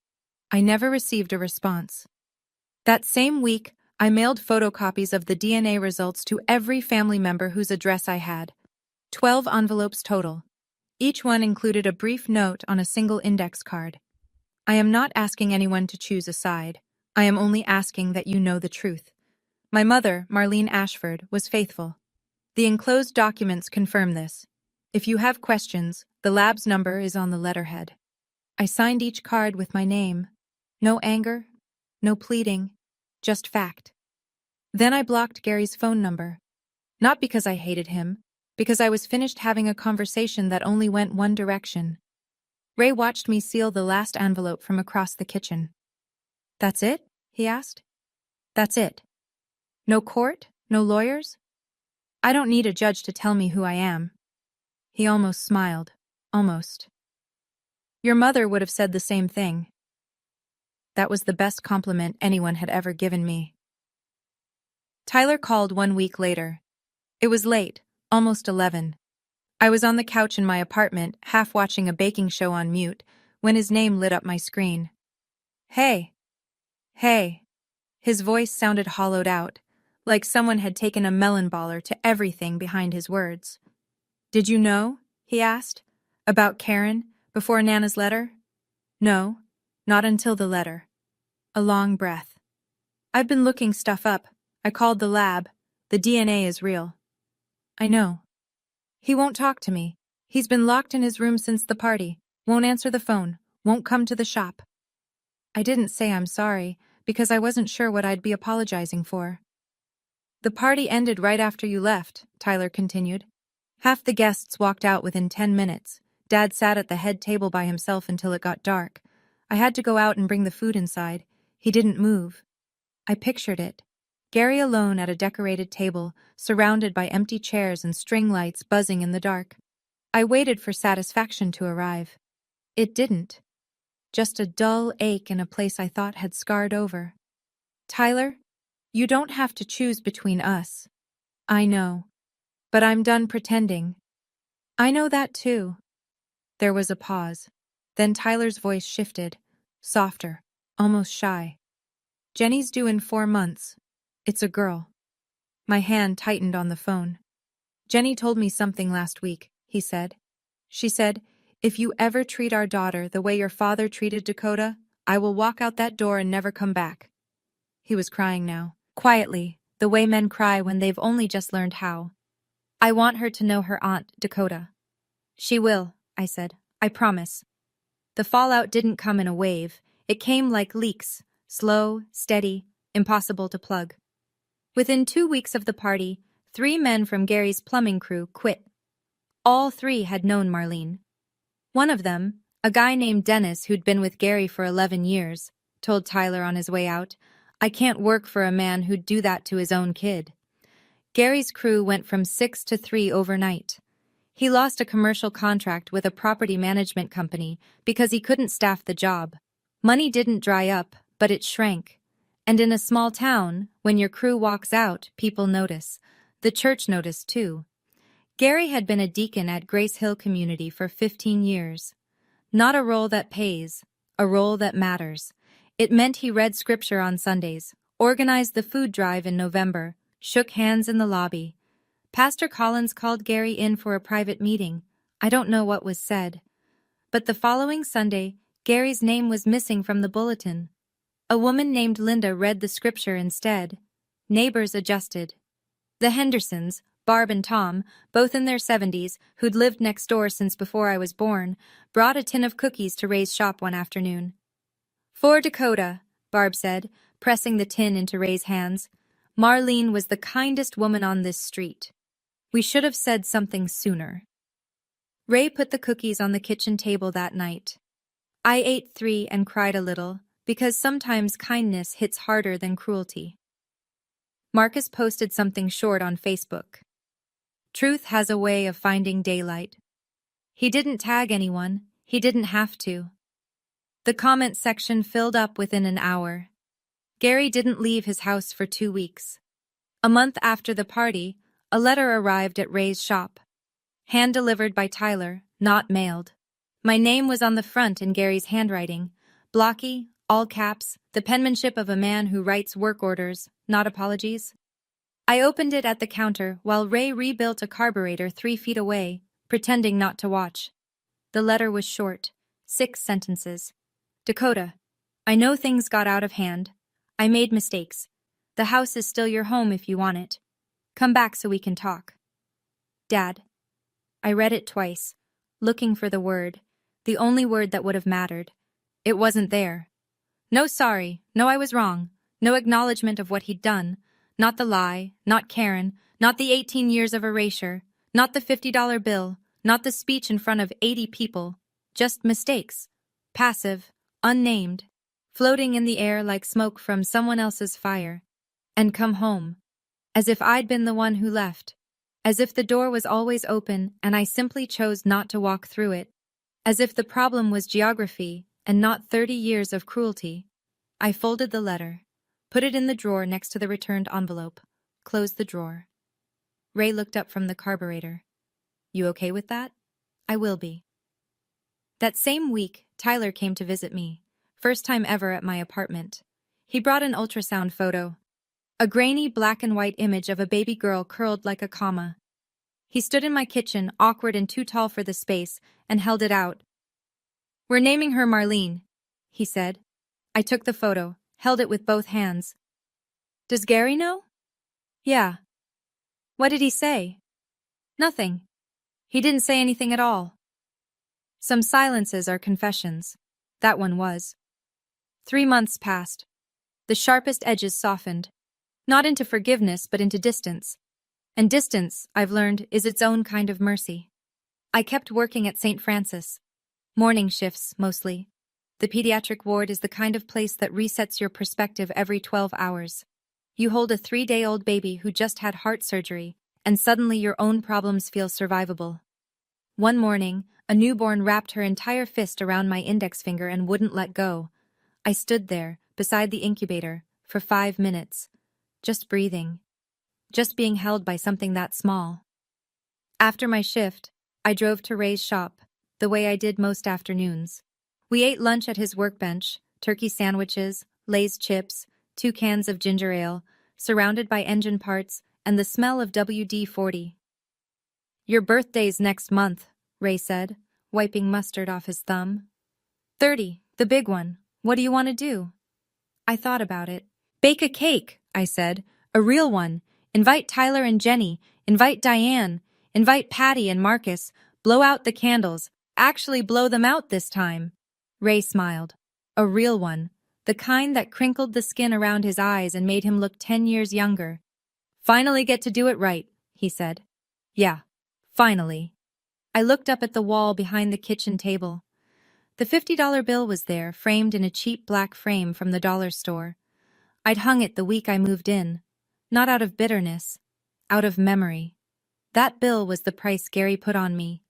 I never received a response. That same week, I mailed photocopies of the DNA results to every family member whose address I had. 12 envelopes total. Each one included a brief note on a single index card. I am not asking anyone to choose a side. I am only asking that you know the truth. My mother, Marlene Ashford, was faithful. The enclosed documents confirm this. If you have questions, the lab's number is on the letterhead. I signed each card with my name. No anger, no pleading, just fact. Then I blocked Gary's phone number. Not because I hated him, because I was finished having a conversation that only went one direction. Ray watched me seal the last envelope from across the kitchen. "That's it?" he asked. "That's it. No court? No lawyers? I don't need a judge to tell me who I am." He almost smiled. Almost. "Your mother would have said the same thing." That was the best compliment anyone had ever given me. Tyler called 1 week later. It was late, almost 11. I was on the couch in my apartment, half watching a baking show on mute, when his name lit up my screen. "Hey. Hey." His voice sounded hollowed out, like someone had taken a melon baller to everything behind his words. "Did you know?" he asked. "About Karen, before Nana's letter?" "No, not until the letter." A long breath. "I've been looking stuff up. I called the lab. The DNA is real." "I know." "He won't talk to me. He's been locked in his room since the party. Won't answer the phone. Won't come to the shop." I didn't say I'm sorry, because I wasn't sure what I'd be apologizing for. "The party ended right after you left," Tyler continued. "Half the guests walked out within 10 minutes. Dad sat at the head table by himself until it got dark. I had to go out and bring the food inside. He didn't move." I pictured it. Gary alone at a decorated table, surrounded by empty chairs and string lights buzzing in the dark. I waited for satisfaction to arrive. It didn't. Just a dull ache in a place I thought had scarred over. "Tyler, you don't have to choose between us." "I know. But I'm done pretending." "I know that too." There was a pause. Then Tyler's voice shifted, softer, almost shy. "Jenny's due in 4 months. It's a girl." My hand tightened on the phone. "Jenny told me something last week," he said. "She said, 'If you ever treat our daughter the way your father treated Dakota, I will walk out that door and never come back.'" He was crying now, quietly, the way men cry when they've only just learned how. "I want her to know her aunt, Dakota." "She will," I said. "I promise." The fallout didn't come in a wave. It came like leaks, slow, steady, impossible to plug. Within 2 weeks of the party, 3 men from Gary's plumbing crew quit. All 3 had known Marlene. One of them, a guy named Dennis who'd been with Gary for 11 years, told Tyler on his way out, "I can't work for a man who'd do that to his own kid." Gary's crew went from 6 to 3 overnight. He lost a commercial contract with a property management company because he couldn't staff the job. Money didn't dry up, but it shrank. And in a small town, when your crew walks out, people notice. The church noticed too. Gary had been a deacon at Grace Hill Community for 15 years. Not a role that pays, a role that matters. It meant he read scripture on Sundays, organized the food drive in November, shook hands in the lobby. Pastor Collins called Gary in for a private meeting. I don't know what was said. But the following Sunday, Gary's name was missing from the bulletin. A woman named Linda read the scripture instead. Neighbors adjusted. The Hendersons, Barb and Tom, both in their 70s, who'd lived next door since before I was born, brought a tin of cookies to Ray's shop one afternoon. "For Dakota," Barb said, pressing the tin into Ray's hands. "Marlene was the kindest woman on this street. We should have said something sooner." Ray put the cookies on the kitchen table that night. I ate 3 and cried a little, because sometimes kindness hits harder than cruelty. Marcus posted something short on Facebook. Truth has a way of finding daylight. He didn't tag anyone, he didn't have to. The comment section filled up within an hour. Gary didn't leave his house for 2 weeks. A month after the party, a letter arrived at Ray's shop. Hand-delivered by Tyler, not mailed. My name was on the front in Gary's handwriting, blocky, all caps, the penmanship of a man who writes work orders, not apologies. I opened it at the counter while Ray rebuilt a carburetor 3 feet away, pretending not to watch. The letter was short, 6 sentences. "Dakota, I know things got out of hand. I made mistakes. The house is still your home if you want it. Come back so we can talk. Dad." I read it twice, looking for the word, the only word that would have mattered. It wasn't there. No sorry, no I was wrong, no acknowledgement of what he'd done, not the lie, not Karen, not the 18 years of erasure, not the $50 bill, not the speech in front of 80 people, just mistakes, passive, unnamed, floating in the air like smoke from someone else's fire. And come home. As if I'd been the one who left. As if the door was always open and I simply chose not to walk through it. As if the problem was geography and not 30 years of cruelty. I folded the letter, put it in the drawer next to the returned envelope, closed the drawer. Ray looked up from the carburetor. "You okay with that?" "I will be." That same week, Tyler came to visit me, first time ever at my apartment. He brought an ultrasound photo. A grainy black and white image of a baby girl curled like a comma. He stood in my kitchen, awkward and too tall for the space, and held it out. "We're naming her Marlene," he said. I took the photo, held it with both hands. "Does Gary know?" "Yeah." "What did he say?" "Nothing. He didn't say anything at all." Some silences are confessions. That one was. 3 months passed. The sharpest edges softened. Not into forgiveness, but into distance. And distance, I've learned, is its own kind of mercy. I kept working at St. Francis. Morning shifts, mostly. The pediatric ward is the kind of place that resets your perspective every 12 hours. You hold a 3-day-old baby who just had heart surgery, and suddenly your own problems feel survivable. One morning, a newborn wrapped her entire fist around my index finger and wouldn't let go. I stood there, beside the incubator, for 5 minutes. Just breathing. Just being held by something that small. After my shift, I drove to Ray's shop, the way I did most afternoons. We ate lunch at his workbench, turkey sandwiches, Lay's chips, 2 cans of ginger ale, surrounded by engine parts and the smell of WD-40. "Your birthday's next month," Ray said, wiping mustard off his thumb. 30, the big one. What do you want to do?" I thought about it. "Bake a cake," I said. "A real one. Invite Tyler and Jenny. Invite Diane. Invite Patty and Marcus. Blow out the candles. Actually blow them out this time." Ray smiled. "A real one. The kind that crinkled the skin around his eyes and made him look 10 years younger." "Finally get to do it right," he said. "Yeah, finally." I looked up at the wall behind the kitchen table. The $50 bill was there, framed in a cheap black frame from the dollar store. I'd hung it the week I moved in. Not out of bitterness. Out of memory. That bill was the price Gary put on me.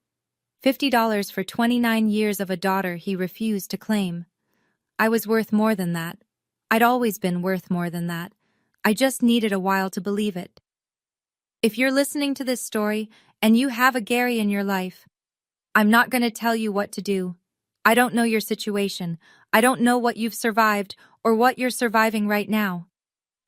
$50 for 29 years of a daughter he refused to claim. I was worth more than that. I'd always been worth more than that. I just needed a while to believe it. If you're listening to this story and you have a Gary in your life, I'm not going to tell you what to do. I don't know your situation. I don't know what you've survived or what you're surviving right now.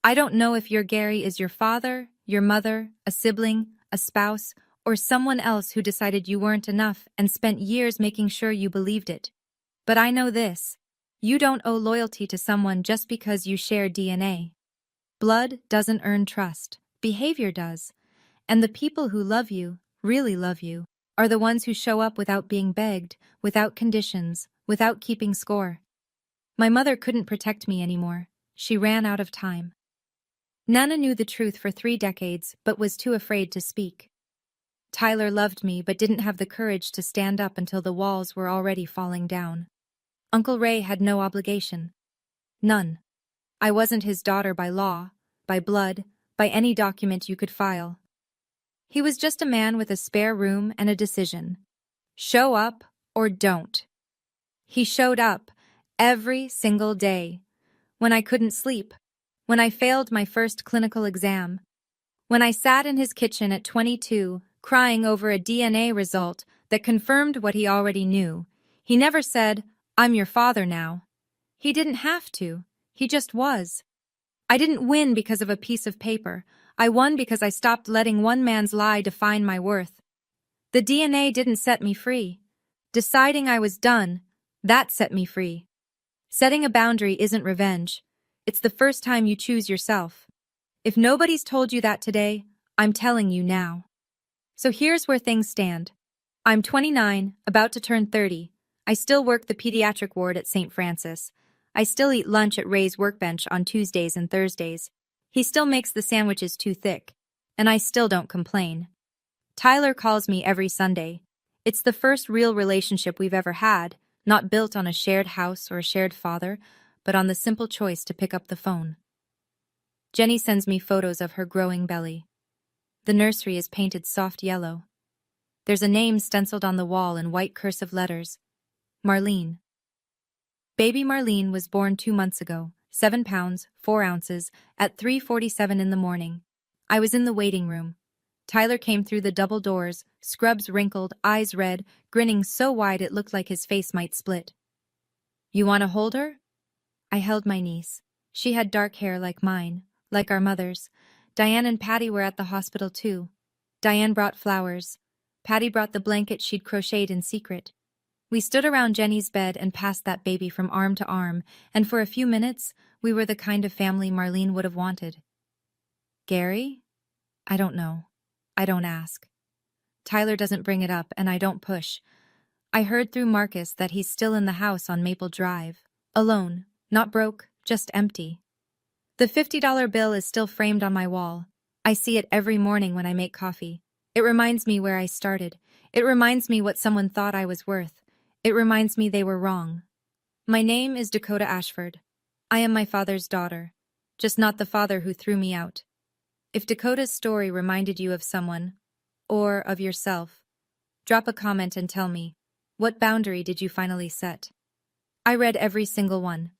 I don't know if your Gary is your father, your mother, a sibling, a spouse, or someone else who decided you weren't enough and spent years making sure you believed it. But I know this. You don't owe loyalty to someone just because you share DNA. Blood doesn't earn trust. Behavior does. And the people who love you, really love you, are the ones who show up without being begged, without conditions, without keeping score. My mother couldn't protect me anymore. She ran out of time. Nana knew the truth for 3 decades, but was too afraid to speak. Tyler loved me, but didn't have the courage to stand up until the walls were already falling down. Uncle Ray had no obligation. None. I wasn't his daughter by law, by blood, by any document you could file. He was just a man with a spare room and a decision. Show up or don't. He showed up every single day. When I couldn't sleep. When I failed my first clinical exam. When I sat in his kitchen at 22, crying over a DNA result that confirmed what he already knew. He never said, "I'm your father now." He didn't have to. He just was. I didn't win because of a piece of paper. I won because I stopped letting one man's lie define my worth. The DNA didn't set me free. Deciding I was done, that set me free. Setting a boundary isn't revenge. It's the first time you choose yourself. If nobody's told you that today, I'm telling you now. So here's where things stand. I'm 29, about to turn 30. I still work the pediatric ward at St. Francis. I still eat lunch at Ray's workbench on Tuesdays and Thursdays. He still makes the sandwiches too thick. And I still don't complain. Tyler calls me every Sunday. It's the first real relationship we've ever had, not built on a shared house or a shared father, but on the simple choice to pick up the phone. Jenny sends me photos of her growing belly. The nursery is painted soft yellow. There's a name stenciled on the wall in white cursive letters. Marlene. Baby Marlene was born 2 months ago, 7 pounds, 4 ounces, at 3:47 in the morning. I was in the waiting room. Tyler came through the double doors, scrubs wrinkled, eyes red, grinning so wide it looked like his face might split. "You want to hold her?" I held my niece. She had dark hair like mine, like our mother's. Diane and Patty were at the hospital too. Diane brought flowers. Patty brought the blanket she'd crocheted in secret. We stood around Jenny's bed and passed that baby from arm to arm, and for a few minutes, we were the kind of family Marlene would have wanted. Gary? I don't know. I don't ask. Tyler doesn't bring it up, and I don't push. I heard through Marcus that he's still in the house on Maple Drive. Alone. Not broke, just empty. The $50 bill is still framed on my wall. I see it every morning when I make coffee. It reminds me where I started. It reminds me what someone thought I was worth. It reminds me they were wrong. My name is Dakota Ashford. I am my father's daughter, just not the father who threw me out. If Dakota's story reminded you of someone, or of yourself, drop a comment and tell me, what boundary did you finally set? I read every single one.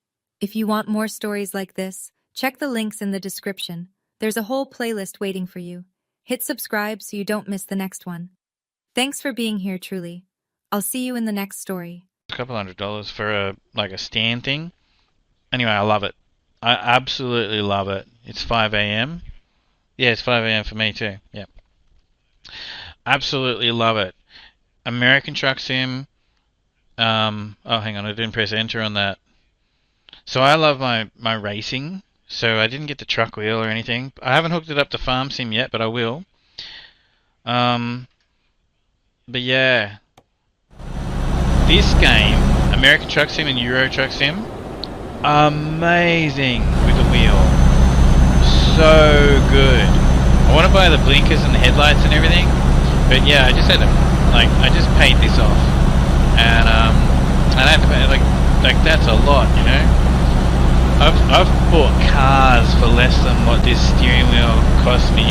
If you want more stories like this, check the links in the description. There's a whole playlist waiting for you. Hit subscribe so you don't miss the next one. Thanks for being here, truly. I'll see you in the next story. A couple $100 for a stand thing. Anyway, I love it. I absolutely love it. It's 5 a.m. Yeah, it's 5 a.m. for me too. Yeah. Absolutely love it. American Truck Sim. Oh, hang on, I didn't press enter on that. So I love my racing. So I didn't get the truck wheel or anything. I haven't hooked it up to Farm Sim yet, but I will. But yeah. This game, American Truck Sim and Euro Truck Sim, amazing with a wheel. So good. I want to buy the blinkers and the headlights and everything, but yeah, I just had to, I just paid this off, and I have to pay, like that's a lot, you know. I've bought cars for less than what this steering wheel cost me.